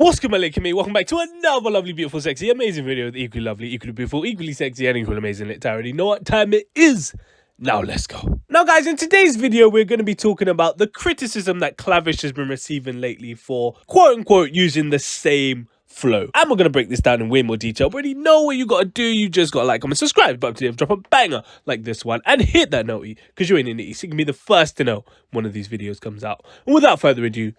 What's good, my me? Welcome back to another lovely, beautiful, sexy, amazing video with equally lovely, equally beautiful, equally sexy, and equally amazing LiTTyENT. I already know what time it is. Now let's go. Now guys, in today's video, we're going to be talking about the criticism that Clavish has been receiving lately for quote-unquote using the same flow. And we're going to break this down in way more detail. But already know what you got to do. You just got to like, comment, subscribe, but drop a banger like this one and hit that noty because you ain't in it. So you can be the first to know one of these videos comes out. And without further ado,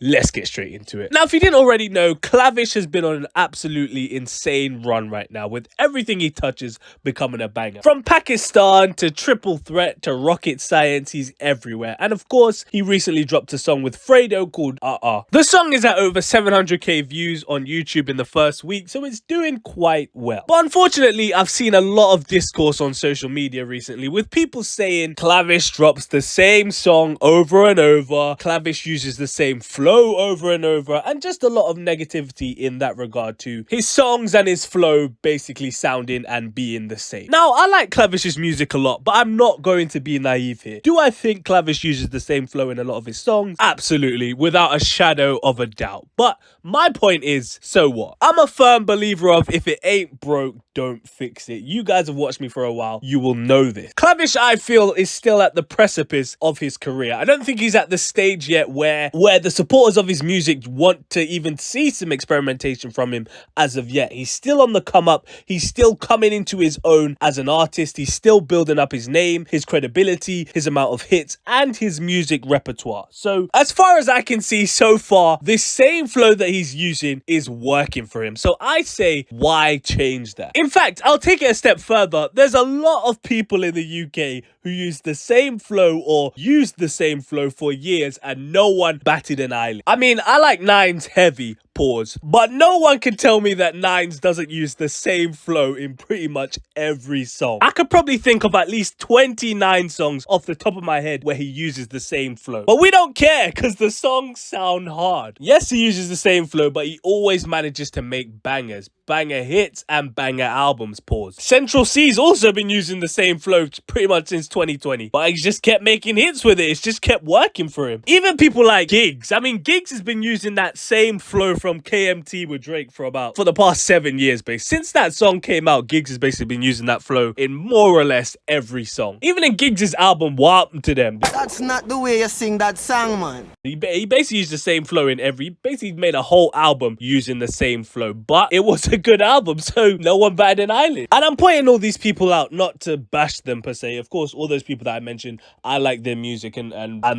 let's get straight into it. Now, if you didn't already know, Clavish has been on an absolutely insane run right now, with everything he touches becoming a banger. From Pakistan to Triple Threat to Rocket Science, he's everywhere. And of course, he recently dropped a song with Fredo called The song is at over 700k views on YouTube in the first week, so it's doing quite well. But unfortunately, I've seen a lot of discourse on social media recently, with people saying Clavish drops the same song over and over, Clavish uses the same flow over and over, and just a lot of negativity in that regard to his songs and his flow basically sounding and being the same. Now, I like Clavish's music a lot, but I'm not going to be naive here. Do I think Clavish uses the same flow in a lot of his songs? Absolutely, without a shadow of a doubt. But my point is, so what? I'm a firm believer of if it ain't broke, don't fix it. You guys have watched me for a while. You will know this. Clavish, I feel, is still at the precipice of his career. I don't think he's at the stage yet where the supporters of his music want to even see some experimentation from him as of yet. He's still on the come up. He's still coming into his own as an artist. He's still building up his name, his credibility, his amount of hits, and his music repertoire. So as far as I can see so far, this same flow that he's using is working for him. So I say, why change that? In fact, I'll take it a step further. There's a lot of people in the UK who use the same flow or used the same flow for years and no one batted an eyelid. I mean, I like Nines heavy, pause, but no one can tell me that Nines doesn't use the same flow in pretty much every song. I could probably think of at least 29 songs off the top of my head where he uses the same flow. But we don't care because the songs sound hard. Yes, he uses the same flow, but he always manages to make bangers. Banger hits and banger albums, pause. Central C's also been using the same flow pretty much since 2020, but he's just kept making hits with it. It's just kept working for him. Even people like Giggs. I mean, Giggs has been using that same flow from KMT with Drake for the past 7 years, basically. Since that song came out, Giggs has basically been using that flow in more or less every song. Even in Giggs' album, Warp to Them. That's not the way you sing that song, man. He basically used the same flow in every, basically made a whole album using the same flow, but it was a good album, so no one batted an eyelid. And I'm pointing all these people out not to bash them per se. Of course, all those people that I mentioned, I like their music and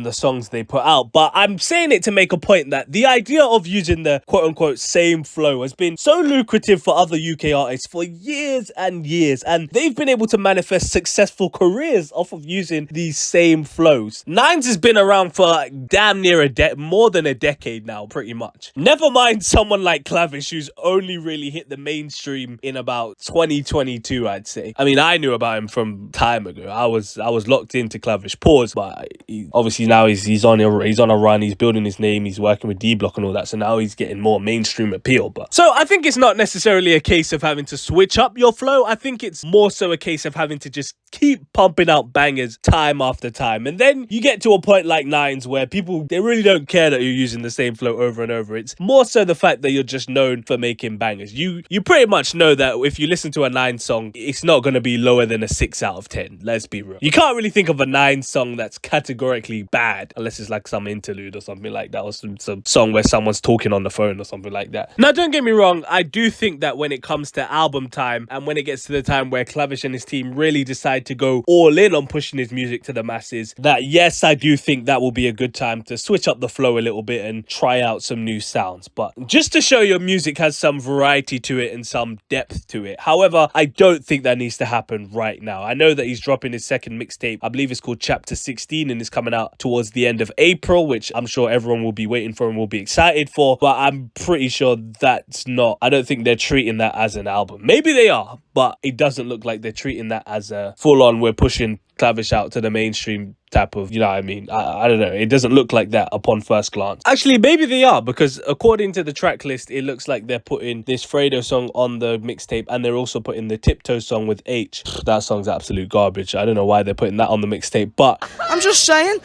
the songs they put out, but I'm saying it to make a point that the idea of using the quote-unquote same flow has been so lucrative for other UK artists for years and years, and they've been able to manifest successful careers off of using these same flows. Nines has been around for damn near more than a decade now, pretty much. Never mind someone like Clavish, who's only really hit the mainstream in about 2022, I'd say. I mean, I knew about him from time ago. I was locked into Clavish, pause, but obviously now he's on a run. He's building his name. He's working with D-Block and all that, so now he's getting more mainstream appeal. But so I think it's not necessarily a case of having to switch up your flow. I think it's more so a case of having to just keep pumping out bangers time after time, and then you get to a point like Nines where people, they really don't care that you're using the same flow over and over. It's more so the fact that you're just known for making bangers. You pretty much know that if you listen to a Nines song, it's not going to be lower than a 6 out of 10. Let's be real. You can't really think of a Nines song that's categorically bad unless it's like some interlude or something like that, or some song where someone's talking on the phone or something like that. Now, don't get me wrong, I do think that when it comes to album time and when it gets to the time where Clavish and his team really decide to go all in on pushing his music to the masses, that yes, I do think that will be a good time to switch up the flow a little bit and try out some new sounds. But just to show your music has some variety to it and some depth to it. However, I don't think that needs to happen right now. I know that he's dropping his second mixtape. I believe it's called Chapter 16 and it's coming out towards the end of April, which I'm sure everyone will be waiting for and will be excited for, but I'm pretty sure that's not, I don't think they're treating that as an album. Maybe they are, but it doesn't look like they're treating that as a full-on, we're pushing Clavish out to the mainstream type of, you know what I mean? I don't know. It doesn't look like that upon first glance. Actually, maybe they are, because according to the track list, it looks like they're putting this Fredo song on the mixtape, and they're also putting the Tiptoe song with H. That song's absolute garbage. I don't know why they're putting that on the mixtape, but I'm just saying.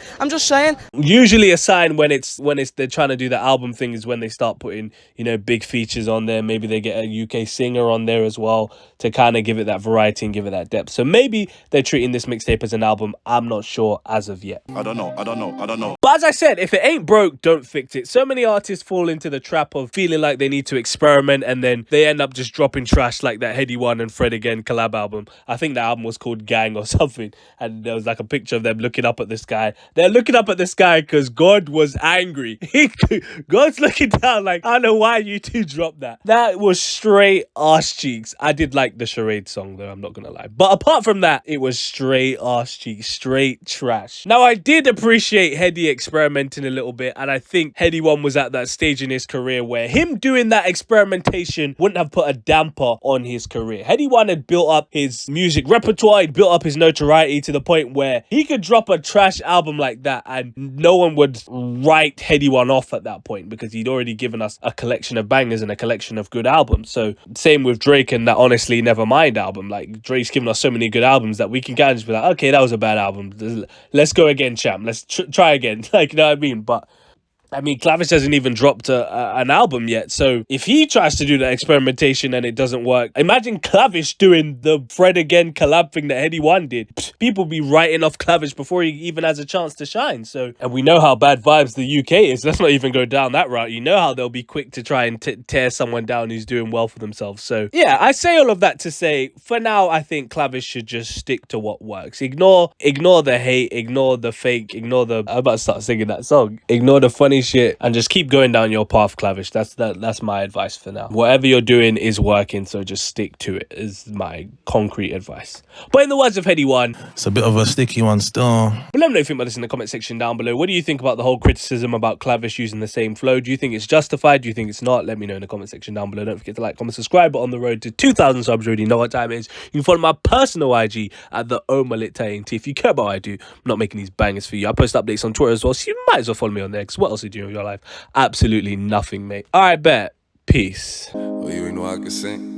Usually a sign when they're trying to do the album thing is when they start putting, you know, big features on there. Maybe they get a UK singer on there as well to kind of give it that variety and give it that depth. So maybe they're treating this mixtape as an album. I'm not sure as of yet. I don't know. But as I said, if it ain't broke, don't fix it. So many artists fall into the trap of feeling like they need to experiment, and then they end up just dropping trash, like that Heady One and Fred Again collab album. I think the album was called Gang or something, and there was like a picture of them looking up at the sky. They're looking up at the sky because God was angry. God's looking down like, I don't know why you two dropped that. That was straight arse cheeks. I did like the Charade song though, I'm not gonna lie. But apart from that, it was straight arse cheeks, straight trash. Now, I did appreciate Heady experimenting a little bit, and I think Heady One was at that stage in his career where him doing that experimentation wouldn't have put a damper on his career. Heady One had built up his music repertoire, he'd built up his notoriety to the point where he could drop a trash album like that and no one would write Heady One off at that point, because he'd already given us a collection of bangers and a collection of good albums. So same with Drake and that Honestly Nevermind album. Like, Drake's given us so many good albums that we can kind of just be like, okay, that was a bad album, let's go again, champ, let's try again. Like, you know what I mean? But I mean, Clavish hasn't even dropped an album yet. So if he tries to do that experimentation and it doesn't work, imagine Clavish doing the Fred Again collab thing that Heady One did. People be writing off Clavish before he even has a chance to shine. So, and we know how bad vibes the UK is. Let's not even go down that route. You know how they'll be quick to try and tear someone down who's doing well for themselves. So yeah, I say all of that to say, for now, I think Clavish should just stick to what works. Ignore the hate, ignore the fake, ignore the, I'm about to start singing that song. Ignore the funny shit and just keep going down your path, Clavish. That's my advice for now. Whatever you're doing is working, so just stick to it is my concrete advice. But in the words of Heady One, It's a bit of a sticky one still. but let me know if you think about this in the comment section down below. What do you think about the whole criticism about Clavish using the same flow? Do you think it's justified? Do you think it's not? Let me know in the comment section down below. Don't forget to like, comment, subscribe. But on the road to 2,000 subs, you already know what time it is. You can follow my personal IG at theomalittyent. If you care about what I do, I'm not making these bangers for you. I post updates on Twitter as well, so you might as well follow me on there, because what else are you doing with your life? Absolutely nothing, mate. All right, bet. Peace. Oh, you ain't know I could sing.